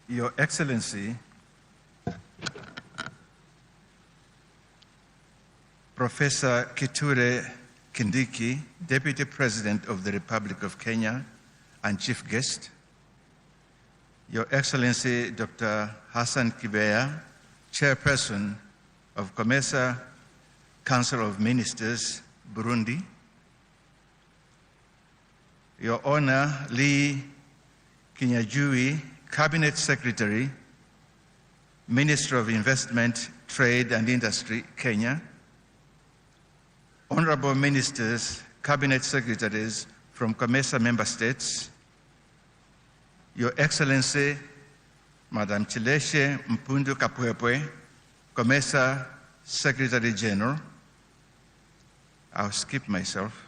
Your Excellency, Professor Kithure Kindiki, Deputy President of the Republic of Kenya and Chief Guest, Your Excellency Dr. Hassan Kibeya, Chairperson of COMESA Council of Ministers, Burundi, Your Honor Lee Kinyajui, Cabinet Secretary, Minister of Investment, Trade and Industry, Kenya, Honorable Ministers, Cabinet Secretaries from COMESA member states, Your Excellency, Madam Chileshe Mpundu Kapwepwe, COMESA Secretary General, I'll skip myself,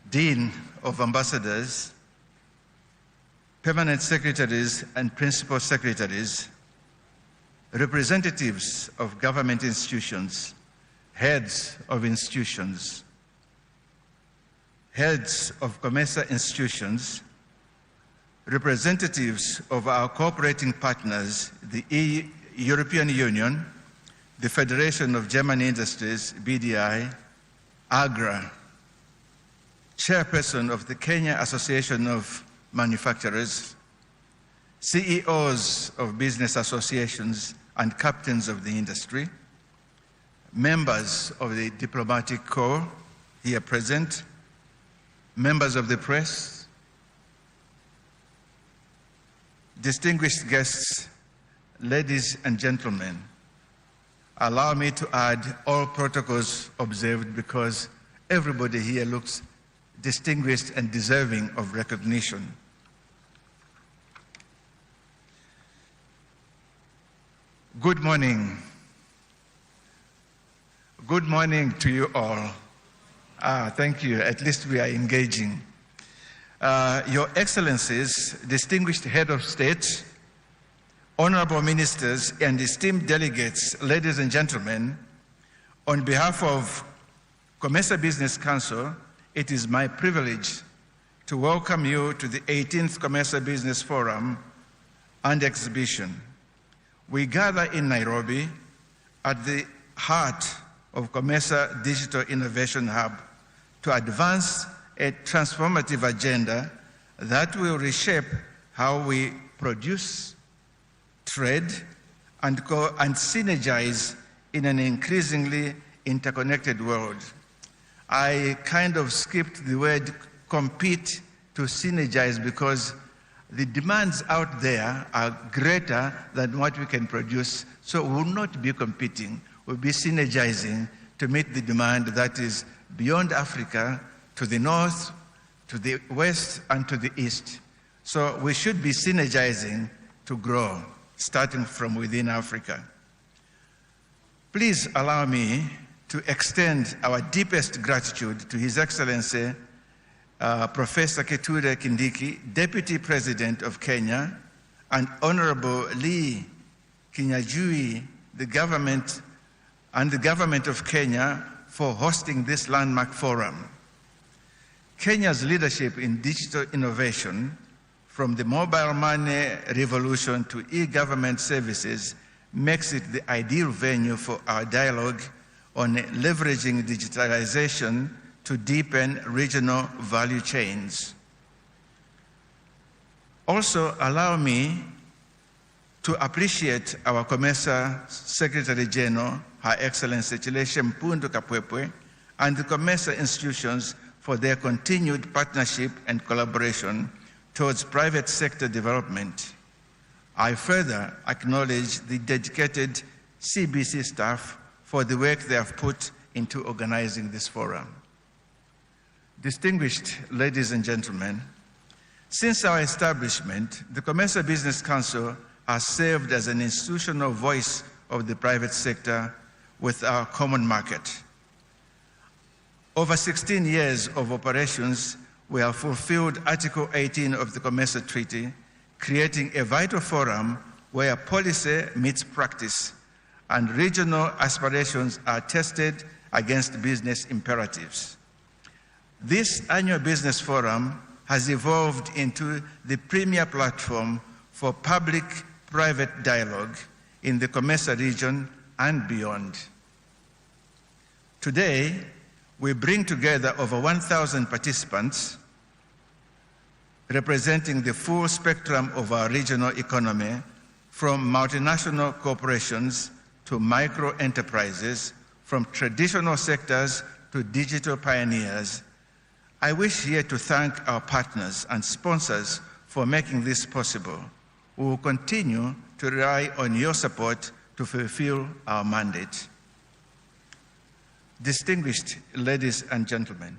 Dean of Ambassadors, Permanent Secretaries and Principal Secretaries, representatives of government institutions, heads of institutions, heads of COMESA institutions, representatives of our cooperating partners, the European Union, the Federation of German Industries, BDI, AGRA, Chairperson of the Kenya Association of Manufacturers, CEOs of business associations and captains of the industry, members of the diplomatic corps here present, members of the press, distinguished guests, ladies and gentlemen, allow me to add all protocols observed because everybody here looks distinguished and deserving of recognition. Good morning. Good morning to you all. Thank you. At least we are engaging. Your Excellencies, distinguished Head of State, honorable ministers, and esteemed delegates, ladies and gentlemen, on behalf of COMESA Business Council, it is my privilege to welcome you to the 18th COMESA Business Forum and Exhibition. We gather in Nairobi at the heart of COMESA Digital Innovation Hub to advance a transformative agenda that will reshape how we produce, trade, and synergize in an increasingly interconnected world. I kind of skipped the word compete to synergize because the demands out there are greater than what we can produce, so we will not be competing, we'll be synergizing to meet the demand that is beyond Africa, to the north, to the west, and to the east. So we should be synergizing to grow, starting from within Africa. Please allow me to extend our deepest gratitude to His Excellency, Professor Kithure Kindiki, Deputy President of Kenya, and Honorable Lee Kinyajui, the government of Kenya for hosting this landmark forum. Kenya's leadership in digital innovation, from the mobile money revolution to e-government services, makes it the ideal venue for our dialogue on leveraging digitalization to deepen regional value chains. Also, allow me to appreciate our COMESA Secretary General, Her Excellency Chileshe Mpundu Kapwepwe, and the COMESA institutions for their continued partnership and collaboration towards private sector development. I further acknowledge the dedicated CBC staff for the work they have put into organizing this forum. Distinguished ladies and gentlemen, since our establishment, the COMESA Business Council has served as an institutional voice of the private sector with our common market. Over 16 years of operations, we have fulfilled Article 18 of the COMESA Treaty, creating a vital forum where policy meets practice and regional aspirations are tested against business imperatives. This annual business forum has evolved into the premier platform for public public-private dialogue in the COMESA region and beyond. Today, we bring together over 1,000 participants representing the full spectrum of our regional economy, from multinational corporations to micro enterprises, from traditional sectors to digital pioneers. I wish here to thank our partners and sponsors for making this possible. We will continue to rely on your support to fulfill our mandate. Distinguished ladies and gentlemen,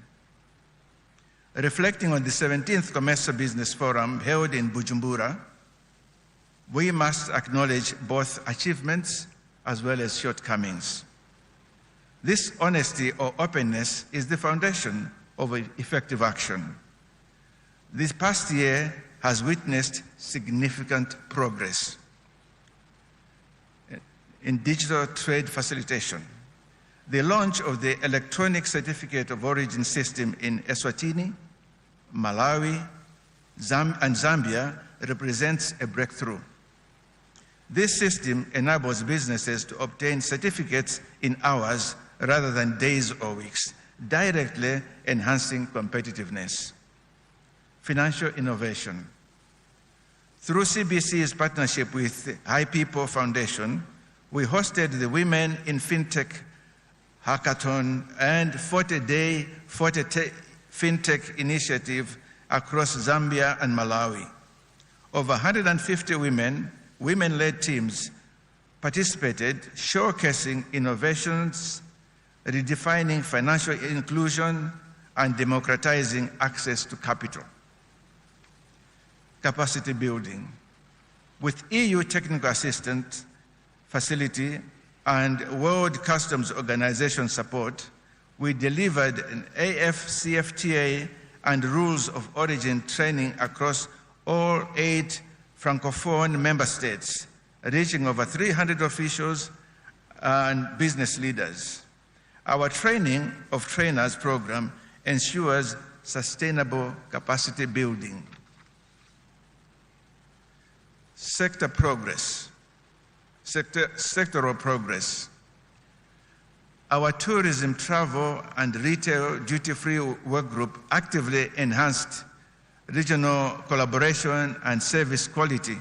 reflecting on the 17th COMESA Business Forum held in Bujumbura, we must acknowledge both achievements as well as shortcomings. This honesty or openness is the foundation of effective action. This past year has witnessed significant progress in digital trade facilitation. The launch of the electronic certificate of origin system in Eswatini, Malawi, and Zambia represents a breakthrough. This system enables businesses to obtain certificates in hours rather than days or weeks, directly enhancing competitiveness. Financial innovation. Through CBC's partnership with High People Foundation, we hosted the Women in FinTech Hackathon and 40-day FinTech initiative across Zambia and Malawi. Over 150 women-led teams participated, showcasing innovations, redefining financial inclusion, and democratizing access to capital. Capacity building. With EU technical assistance facility and World Customs Organization support, we delivered an AFCFTA and rules of origin training across all 8 Francophone member states, reaching over 300 officials and business leaders. Our training of trainers program ensures sustainable capacity building. Sectoral progress. Our tourism, travel, and retail duty-free work group actively enhanced regional collaboration and service quality.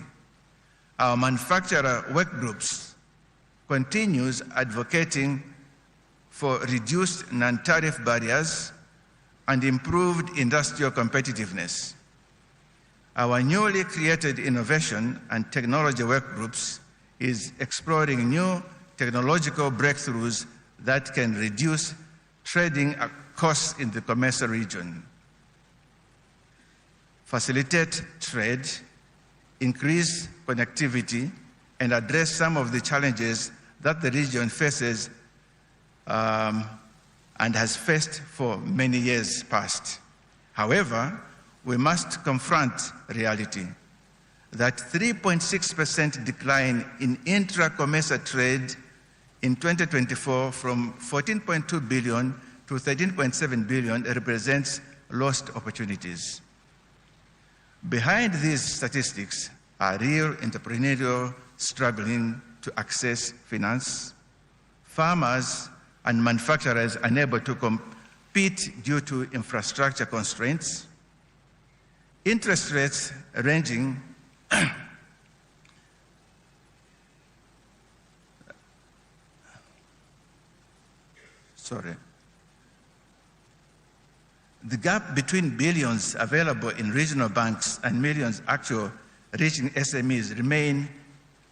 Our manufacturer work groups continues advocating for reduced non-tariff barriers and improved industrial competitiveness. Our newly created innovation and technology work groups is exploring new technological breakthroughs that can reduce trading costs in the COMESA region, facilitate trade, increase connectivity, and address some of the challenges that the region faces and has faced for many years past. However, we must confront reality that 3.6% decline in intra-COMESA trade in 2024 from 14.2 billion to 13.7 billion represents lost opportunities. Behind these statistics are real entrepreneurial struggling to access finance, farmers and manufacturers unable to compete due to infrastructure constraints, interest rates ranging the gap between billions available in regional banks and millions actual reaching SMEs remain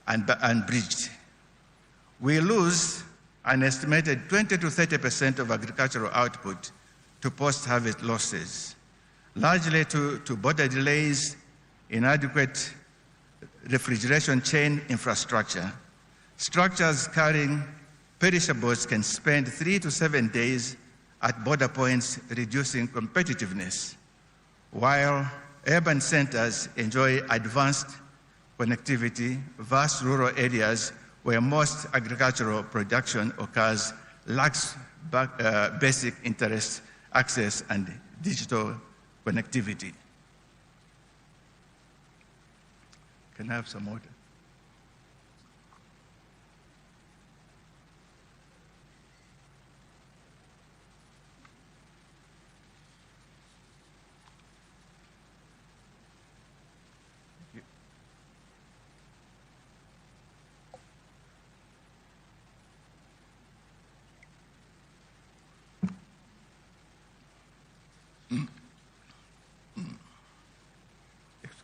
unbridged. We lose an estimated 20 to 30% of agricultural output to post-harvest losses, largely to border delays, inadequate refrigeration chain infrastructure. Structures carrying perishables can spend 3 to 7 days at border points, reducing competitiveness, while urban centers enjoy advanced connectivity. Vast rural areas where most agricultural production occurs lacks basic internet access and digital connectivity. Can I have some water?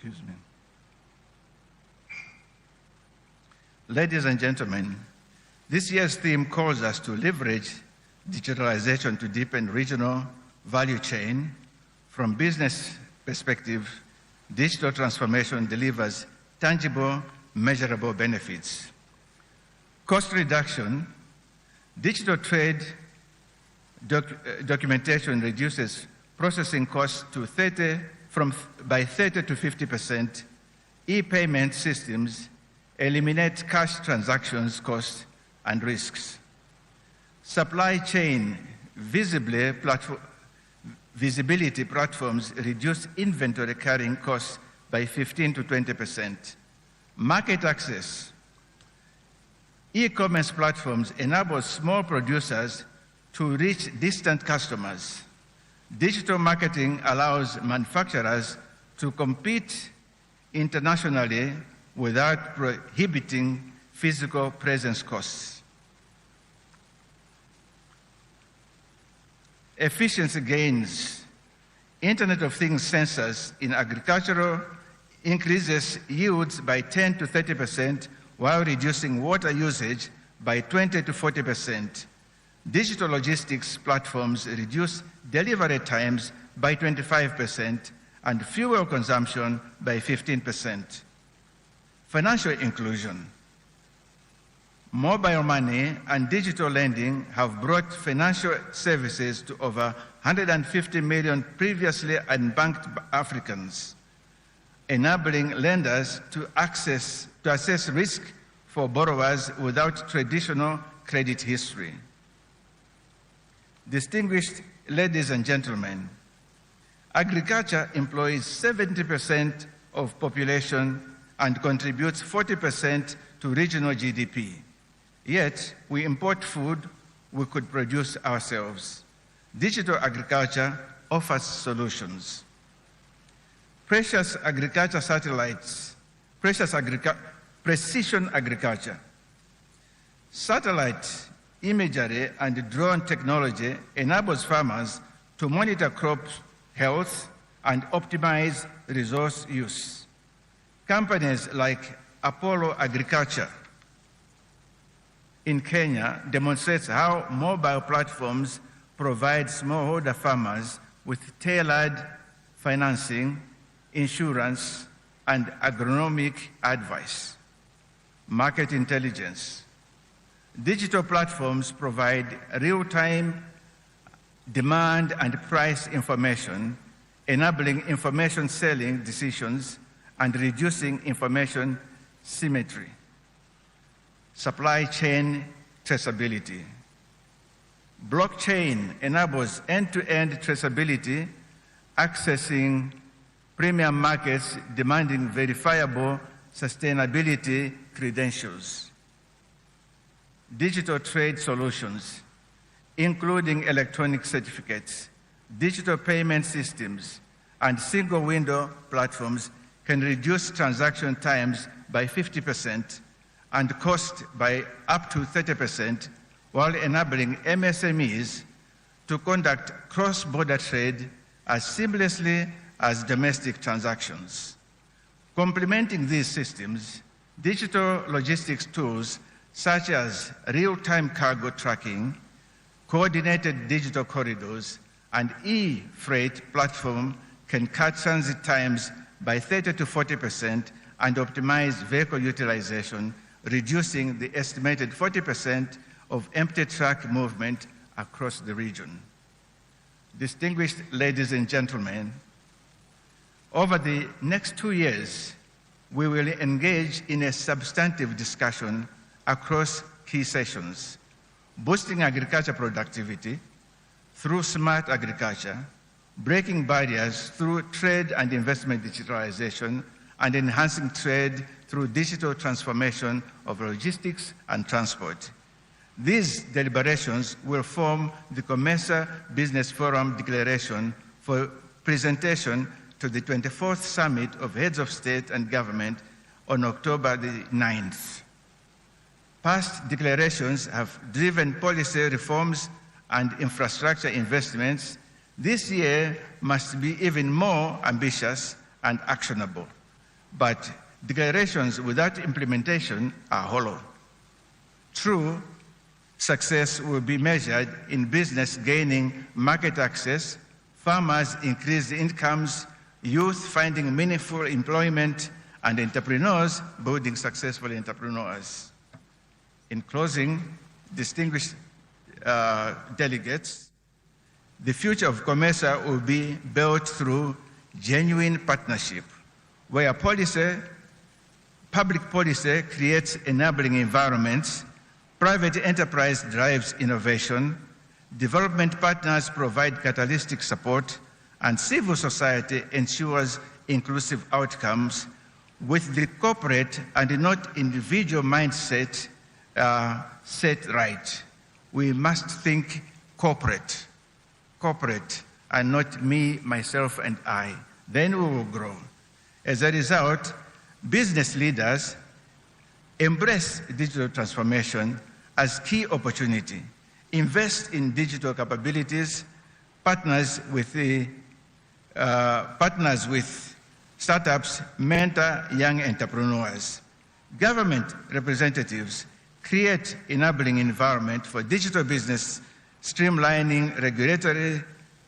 Excuse me. Ladies and gentlemen, this year's theme calls us to leverage digitalization to deepen regional value chain. From business perspective, digital transformation delivers tangible, measurable benefits. Cost reduction, digital trade documentation reduces processing costs by 30 to 50%. E-payment systems eliminate cash transactions costs and risks. Supply chain visibility platforms reduce inventory carrying costs by 15 to 20%. Market access. E-commerce platforms enable small producers to reach distant customers. Digital marketing allows manufacturers to compete internationally without prohibiting physical presence costs. Efficiency gains. Internet of Things sensors in agricultural increases yields by 10 to 30% while reducing water usage by 20 to 40%. Digital logistics platforms reduce delivery times by 25% and fuel consumption by 15%. Financial inclusion. Mobile money and digital lending have brought financial services to over 150 million previously unbanked Africans, enabling lenders to assess risk for borrowers without traditional credit history. Distinguished ladies and gentlemen, agriculture employs 70% of population and contributes 40% to regional GDP. Yet, we import food we could produce ourselves. Digital agriculture offers solutions. Precision agriculture. Satellite imagery and drone technology enables farmers to monitor crop health and optimize resource use. Companies like Apollo Agriculture in Kenya demonstrates how mobile platforms provide smallholder farmers with tailored financing, insurance, and agronomic advice. Market intelligence. Digital platforms provide real-time demand and price information, enabling information selling decisions and reducing information symmetry. Supply chain traceability. Blockchain enables end-to-end traceability, accessing premium markets demanding verifiable sustainability credentials. Digital trade solutions, including electronic certificates, digital payment systems, and single-window platforms can reduce transaction times by 50% and cost by up to 30%, while enabling MSMEs to conduct cross-border trade as seamlessly as domestic transactions. Complementing these systems, digital logistics tools such as real-time cargo tracking, coordinated digital corridors, and e-freight platform can cut transit times by 30 to 40% and optimize vehicle utilization, reducing the estimated 40% of empty truck movement across the region. Distinguished ladies and gentlemen, over the next 2 years, we will engage in a substantive discussion across key sessions, boosting agriculture productivity through smart agriculture, breaking barriers through trade and investment digitalization, and enhancing trade through digital transformation of logistics and transport. These deliberations will form the COMESA Business Forum Declaration for presentation to the 24th Summit of Heads of State and Government on October the 9th. Past declarations have driven policy reforms and infrastructure investments. This year must be even more ambitious and actionable. but declarations without implementation are hollow. True success will be measured in business gaining market access, farmers' increased incomes, youth finding meaningful employment, and entrepreneurs building successful entrepreneurs. In closing, distinguished delegates, the future of COMESA will be built through genuine partnership, where public policy creates enabling environments, private enterprise drives innovation, development partners provide catalytic support, and civil society ensures inclusive outcomes with the corporate and not individual mindset set right. We must think corporate, and not me, myself, and I. Then we will grow. As a result, business leaders embrace digital transformation as key opportunity, invest in digital capabilities, partners with startups, mentor young entrepreneurs. Government representatives create enabling environment for digital business, streamlining regulatory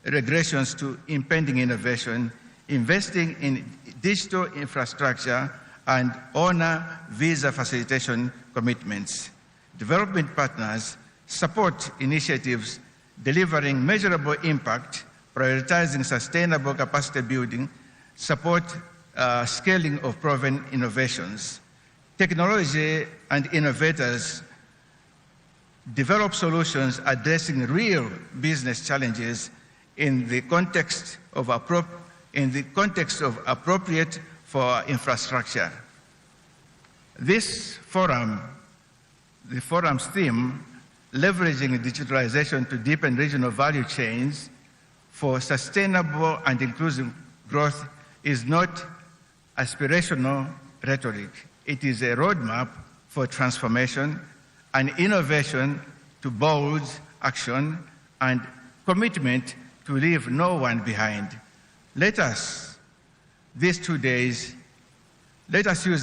regressions to impending innovation, investing in digital infrastructure, and honor visa facilitation commitments. Development partners support initiatives delivering measurable impact, prioritizing sustainable capacity building, support scaling of proven innovations. Technology and innovators develop solutions addressing real business challenges in the context of appropriate for infrastructure. This forum, the forum's theme, leveraging digitalization to deepen regional value chains for sustainable and inclusive growth, is not aspirational rhetoric. It is a roadmap for transformation and innovation to bold action and commitment to leave no one behind. Let us use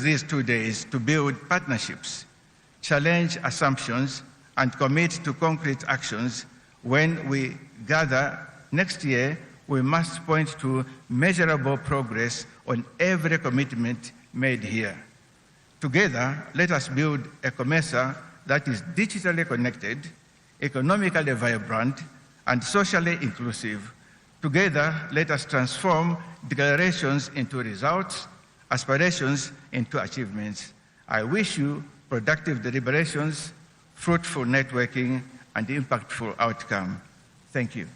these 2 days to build partnerships, challenge assumptions, and commit to concrete actions. When we gather next year, we must point to measurable progress on every commitment made here. Together, let us build a COMESA that is digitally connected, economically vibrant, and socially inclusive. Together, let us transform declarations into results, aspirations into achievements. I wish you productive deliberations, fruitful networking, and impactful outcome. Thank you.